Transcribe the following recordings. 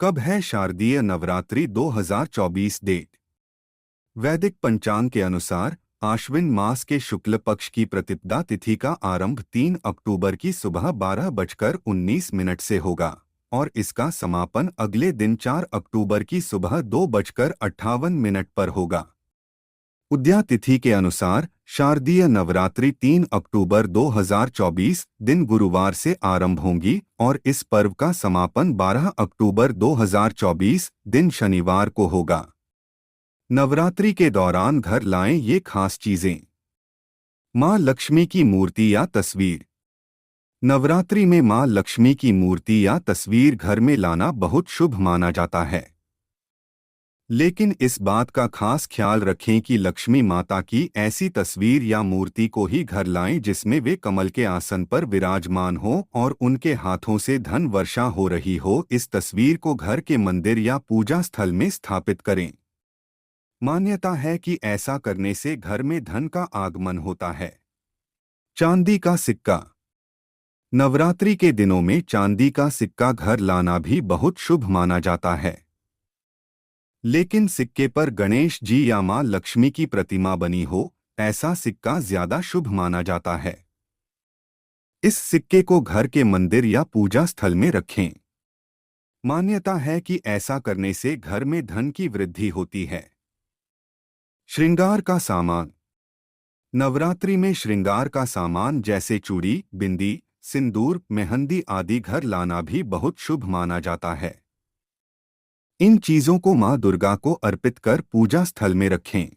कब है शारदीय नवरात्रि 2024 डेट? वैदिक पंचांग के अनुसार आश्विन मास के शुक्ल पक्ष की प्रतिपदा तिथि का आरंभ 3 अक्टूबर की सुबह 12:19 से होगा और इसका समापन अगले दिन 4 अक्टूबर की सुबह 2:58 पर होगा। उदया तिथि के अनुसार शारदीय नवरात्रि 3 अक्टूबर 2024 दिन गुरुवार से आरंभ होंगी और इस पर्व का समापन 12 अक्टूबर 2024 दिन शनिवार को होगा। नवरात्रि के दौरान घर लाएं ये खास चीजें। मां लक्ष्मी की मूर्ति या तस्वीर। नवरात्रि में मां लक्ष्मी की मूर्ति या तस्वीर घर में लाना बहुत शुभ माना जाता है, लेकिन इस बात का खास ख्याल रखें कि लक्ष्मी माता की ऐसी तस्वीर या मूर्ति को ही घर लाएं जिसमें वे कमल के आसन पर विराजमान हो और उनके हाथों से धन वर्षा हो रही हो। इस तस्वीर को घर के मंदिर या पूजा स्थल में स्थापित करें। मान्यता है कि ऐसा करने से घर में धन का आगमन होता है। चांदी का सिक्का। नवरात्रि के दिनों में चांदी का सिक्का घर लाना भी बहुत शुभ माना जाता है, लेकिन सिक्के पर गणेश जी या मां लक्ष्मी की प्रतिमा बनी हो, ऐसा सिक्का ज्यादा शुभ माना जाता है। इस सिक्के को घर के मंदिर या पूजा स्थल में रखें। मान्यता है कि ऐसा करने से घर में धन की वृद्धि होती है। श्रृंगार का सामान। नवरात्रि में श्रृंगार का सामान जैसे चूड़ी, बिंदी, सिंदूर, मेहंदी आदि घर लाना भी बहुत शुभ माना जाता है। इन चीजों को मां दुर्गा को अर्पित कर पूजा स्थल में रखें।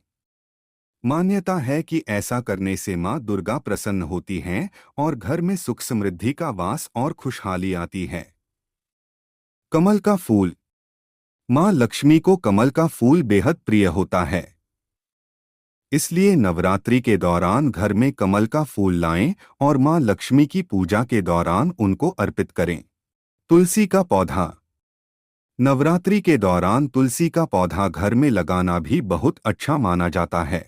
मान्यता है कि ऐसा करने से मां दुर्गा प्रसन्न होती हैं और घर में सुख समृद्धि का वास और खुशहाली आती है। कमल का फूल। मां लक्ष्मी को कमल का फूल बेहद प्रिय होता है, इसलिए नवरात्रि के दौरान घर में कमल का फूल लाएं और मां लक्ष्मी की पूजा के दौरान उनको अर्पित करें। तुलसी का पौधा। नवरात्रि के दौरान तुलसी का पौधा घर में लगाना भी बहुत अच्छा माना जाता है।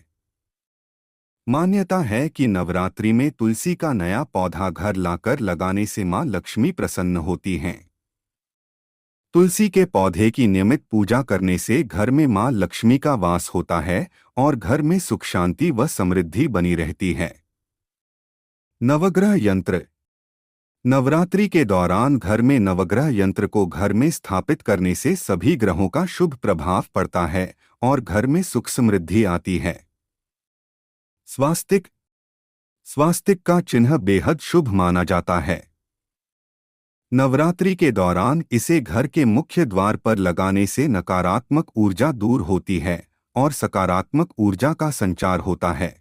मान्यता है कि नवरात्रि में तुलसी का नया पौधा घर लाकर लगाने से मां लक्ष्मी प्रसन्न होती हैं। तुलसी के पौधे की नियमित पूजा करने से घर में मां लक्ष्मी का वास होता है और घर में सुख शांति व समृद्धि बनी रहती है। नवग्रह यंत्र। नवरात्रि के दौरान घर में नवग्रह यंत्र को घर में स्थापित करने से सभी ग्रहों का शुभ प्रभाव पड़ता है और घर में सुख समृद्धि आती है। स्वास्तिक। स्वास्तिक का चिन्ह बेहद शुभ माना जाता है। नवरात्रि के दौरान इसे घर के मुख्य द्वार पर लगाने से नकारात्मक ऊर्जा दूर होती है और सकारात्मक ऊर्जा का संचार होता है।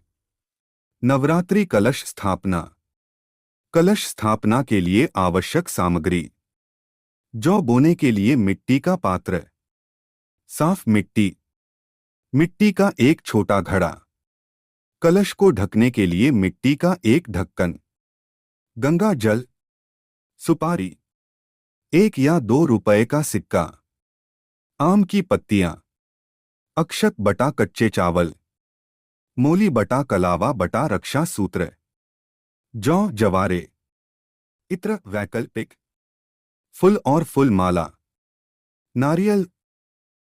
नवरात्रि कलश स्थापना। कलश स्थापना के लिए आवश्यक सामग्री। जौ बोने के लिए मिट्टी का पात्र, साफ मिट्टी, मिट्टी का एक छोटा घड़ा, कलश को ढकने के लिए मिट्टी का एक ढक्कन, गंगा जल, सुपारी, 1 या 2 रुपए का सिक्का, आम की पत्तियां, अक्षत बटा कच्चे चावल, मोली बटा कलावा बटा रक्षा सूत्र, जौ जवारे, इत्र वैकल्पिक, फूल और फूल माला, नारियल,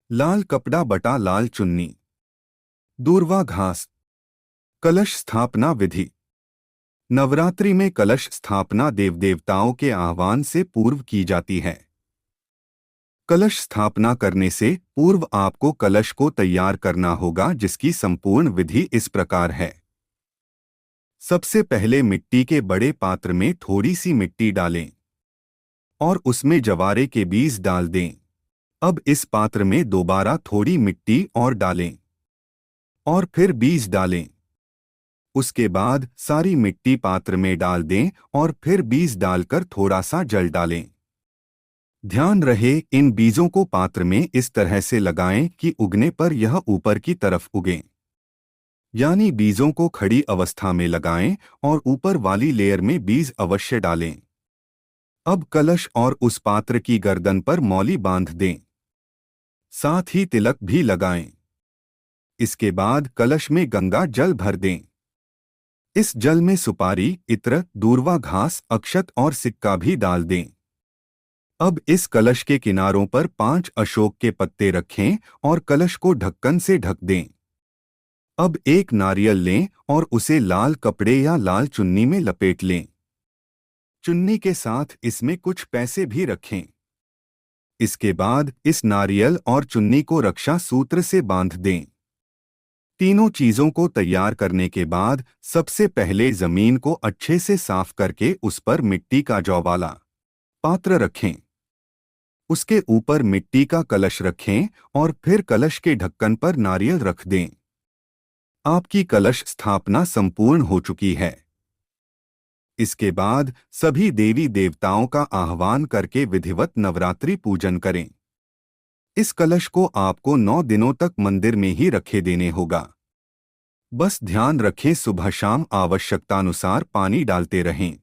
लाल कपड़ा बटा लाल चुन्नी, दूर्वा घास। कलश स्थापना विधि। नवरात्रि में कलश स्थापना देव देवताओं के आह्वान से पूर्व की जाती है। कलश स्थापना करने से पूर्व आपको कलश को तैयार करना होगा, जिसकी संपूर्ण विधि इस प्रकार है। सबसे पहले मिट्टी के बड़े पात्र में थोड़ी सी मिट्टी डालें और उसमें जवारे के बीज डाल दें। अब इस पात्र में दोबारा थोड़ी मिट्टी और डालें और फिर बीज डालें। उसके बाद सारी मिट्टी पात्र में डाल दें और फिर बीज डालकर थोड़ा सा जल डालें। ध्यान रहे इन बीजों को पात्र में इस तरह से लगाएं कि उगने पर यह ऊपर की तरफ उगें, यानी बीजों को खड़ी अवस्था में लगाएं और ऊपर वाली लेयर में बीज अवश्य डालें। अब कलश और उस पात्र की गर्दन पर मौली बांध दें, साथ ही तिलक भी लगाएं। इसके बाद कलश में गंगा जल भर दें। इस जल में सुपारी, इत्र, दूर्वा घास, अक्षत और सिक्का भी डाल दें। अब इस कलश के किनारों पर 5 अशोक के पत्ते रखें और कलश को ढक्कन से ढक दें। अब एक नारियल लें और उसे लाल कपड़े या लाल चुन्नी में लपेट लें। चुन्नी के साथ इसमें कुछ पैसे भी रखें। इसके बाद इस नारियल और चुन्नी को रक्षा सूत्र से बांध दें। तीनों चीजों को तैयार करने के बाद सबसे पहले जमीन को अच्छे से साफ करके उस पर मिट्टी का जौ वाला पात्र रखें। उसके ऊपर मिट्टी का कलश रखें और फिर कलश के ढक्कन पर नारियल रख दें। आपकी कलश स्थापना संपूर्ण हो चुकी है। इसके बाद सभी देवी देवताओं का आह्वान करके विधिवत नवरात्रि पूजन करें। इस कलश को आपको 9 दिनों तक मंदिर में ही रखे देने होगा। बस ध्यान रखें, सुबह शाम आवश्यकतानुसार पानी डालते रहें।